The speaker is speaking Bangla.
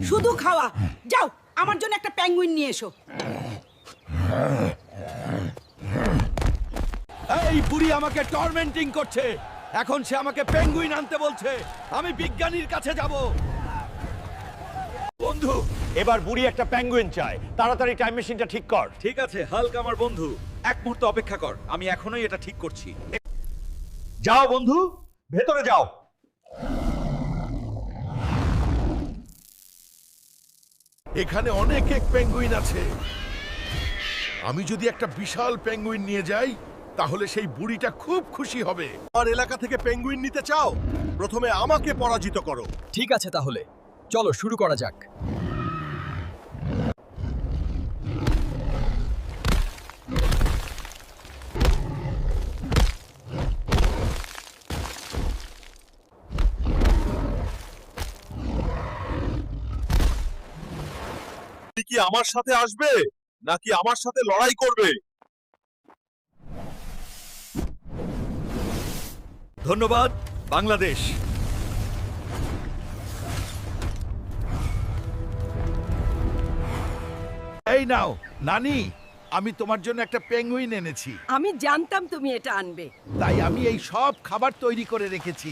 শুধু খাওয়া। যাও আমার জন্য একটা পেঙ্গুইন নিয়ে এসো। এই বুড়ি আমাকে টর্মেন্টিং করছে। এখন সে আমাকে পেঙ্গুইন আনতে বলছে। আমি বিজ্ঞানীর কাছে যাব। বন্ধু, এবার বুড়ি একটা পেঙ্গুইন চায়, তাড়াতাড়ি টাইম মেশিনটা ঠিক কর। ঠিক আছে হাল্ক আমার বন্ধু, এক মুহূর্ত অপেক্ষা কর, আমি এখনই এটা ঠিক করছি। যাও বন্ধু, ভেতরে যাও। এখানে অনেক এক পেঙ্গুইন আছে। আমি যদি একটা বিশাল পেঙ্গুইন নিয়ে যাই তাহলে সেই বুড়িটা খুব খুশি হবে। আমার এলাকা থেকে পেঙ্গুইন নিতে চাও? প্রথমে আমাকে পরাজিত করো। ঠিক আছে, তাহলে চলো শুরু করা যাক। তুমি কি আমার সাথে আসবে নাকি আমার সাথে লড়াই করবে? ধন্যবাদ বাংলাদেশ। এই নাও নানি, আমি তোমার জন্য একটা পেঙ্গুইন এনেছি। আমি জানতাম তুমি এটা আনবে। তাই আমি এই সব খাবার তৈরি করে রেখেছি।